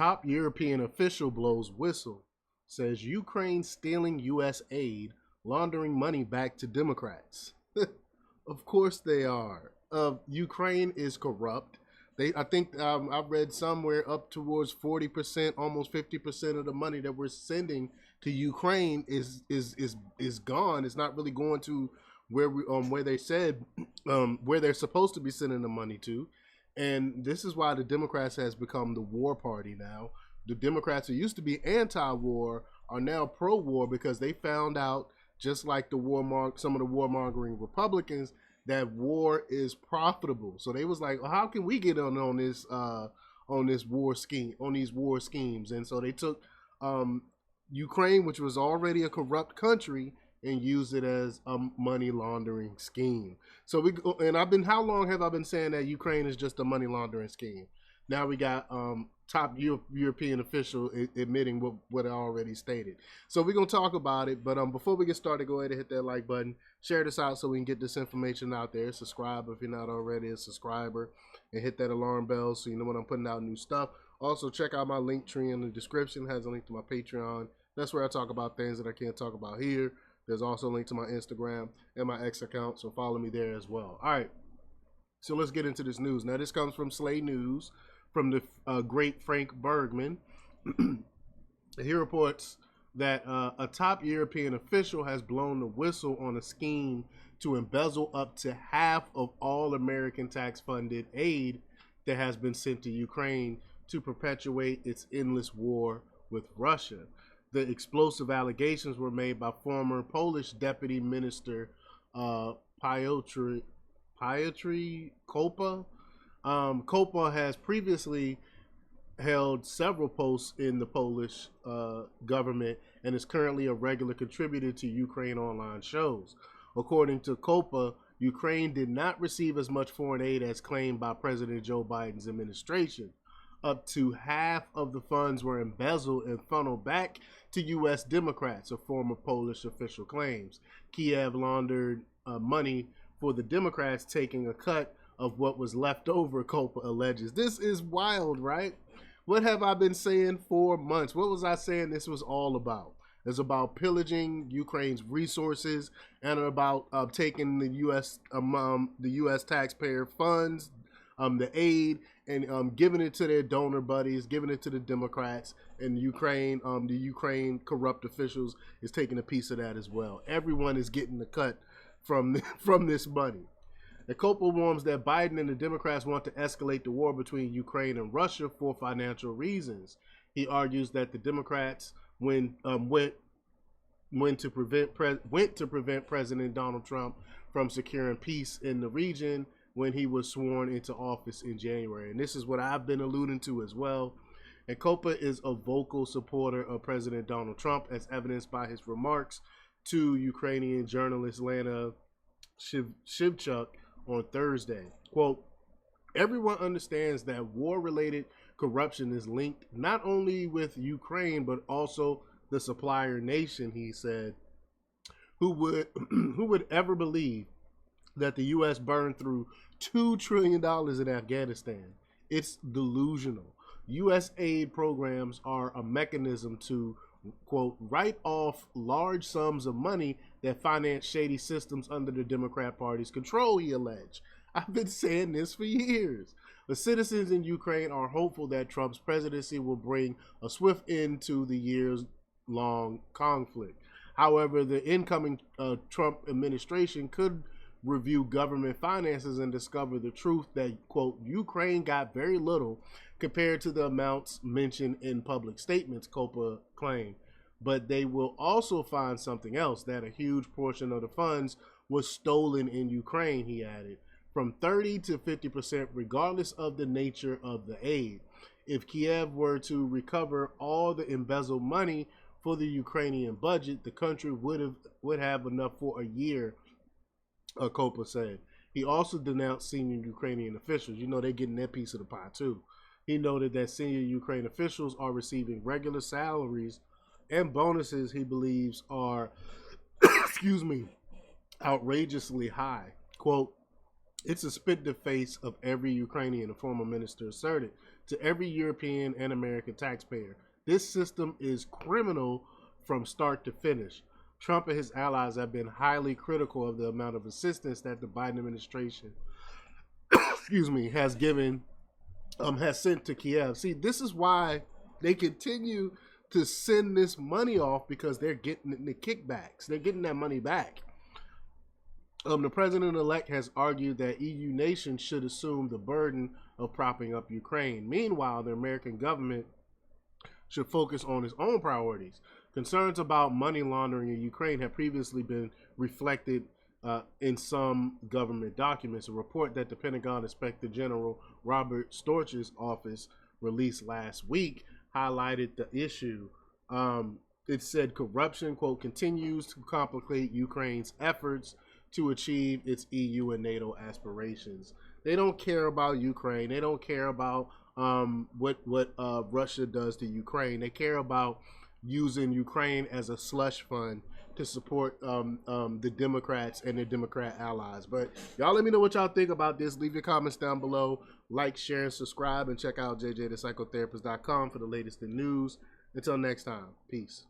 Top European official blows whistle, says Ukraine stealing U.S. aid, laundering money back to Democrats. Of course they are. Ukraine is corrupt. I think I've read somewhere up towards 40%, almost 50% of the money that we're sending to Ukraine is gone. It's not really going to where they said where they're supposed to be sending the money to. And this is why the Democrats has become the war party now. The Democrats who used to be anti-war are now pro-war because they found out, just like some of the warmongering Republicans, that war is profitable. So they was like, well, how can we get on this war scheme, on these war schemes? And so they took Ukraine, which was already a corrupt country, and used it as a money laundering scheme. So how long have I been saying that Ukraine is just a money laundering scheme? Now we got top European official admitting what I already stated. So we're going to talk about it. But before we get started, go ahead and hit that like button. Share this out so we can get this information out there. Subscribe if you're not already a subscriber. And hit that alarm bell so you know when I'm putting out new stuff. Also, check out my link tree in the description. It has a link to my Patreon. That's where I talk about things that I can't talk about here. There's also a link to my Instagram and my X account, so follow me there as well. All right, so let's get into this news. Now, this comes from Slay News, from the great Frank Bergman. He reports that a top European official has blown the whistle on a scheme to embezzle up to half of all American tax-funded aid that has been sent to Ukraine to perpetuate its endless war with Russia. The explosive allegations were made by former Polish Deputy Minister Piotr Kopa. Kopa has previously held several posts in the Polish government and is currently a regular contributor to Ukraine online shows. According to Kopa, Ukraine did not receive as much foreign aid as claimed by President Joe Biden's administration. Up to half of the funds were embezzled and funneled back to U.S. Democrats, a former Polish official claims. Kiev laundered money for the Democrats, taking a cut of what was left over, Kopa alleges. This is wild, right? What have I been saying for months? What was I saying this was all about? It's about pillaging Ukraine's resources and about taking the U.S. taxpayer funds, the aid, and giving it to their donor buddies, giving it to the Democrats, and the Ukraine corrupt officials is taking a piece of that as well. Everyone is getting the cut from this money. The Kopa warns that Biden and the Democrats want to escalate the war between Ukraine and Russia for financial reasons. He argues that the Democrats went to prevent President Donald Trump from securing peace in the region when he was sworn into office in January. And this is what I've been alluding to as well. And Kopa is a vocal supporter of President Donald Trump, as evidenced by his remarks to Ukrainian journalist Lana Shivchuk on Thursday. Quote, everyone understands that war-related corruption is linked not only with Ukraine, but also the supplier nation, he said. Who would ever believe that the U.S. burned through $2 trillion in Afghanistan? It's delusional. U.S. aid programs are a mechanism to, quote, write off large sums of money that finance shady systems under the Democrat Party's control, he alleged. I've been saying this for years. The citizens in Ukraine are hopeful that Trump's presidency will bring a swift end to the years-long conflict. However, the incoming Trump administration could review government finances and discover the truth that, quote, Ukraine got very little compared to the amounts mentioned in public statements, Kopa claimed. But they will also find something else, that a huge portion of the funds was stolen in Ukraine, he added, from 30 to 50% regardless of the nature of the aid. If Kiev were to recover all the embezzled money for the Ukrainian budget, the country would have enough for a year, Kopa said. He also denounced senior Ukrainian officials. You know, they're getting their piece of the pie too. He noted that senior Ukraine officials are receiving regular salaries and bonuses he believes are, excuse me, outrageously high. Quote, it's a spit in the face of every Ukrainian, a former minister asserted, to every European and American taxpayer. This system is criminal from start to finish. Trump and his allies have been highly critical of the amount of assistance that the Biden administration has sent to Kiev. See, this is why they continue to send this money off, because they're getting the kickbacks. They're getting that money back. The president-elect has argued that EU nations should assume the burden of propping up Ukraine. Meanwhile, the American government should focus on its own priorities. Concerns about money laundering in Ukraine have previously been reflected in some government documents. A report that the Pentagon Inspector General Robert Storch's office released last week highlighted the issue. It said corruption, quote, continues to complicate Ukraine's efforts to achieve its EU and NATO aspirations. They don't care about Ukraine. They don't care about what Russia does to Ukraine. They care about using Ukraine as a slush fund to support the Democrats and their Democrat allies. But y'all let me know what y'all think about this. Leave your comments down below. Like, share, and subscribe. And check out jjthepsychotherapist.com for the latest in news. Until next time, peace.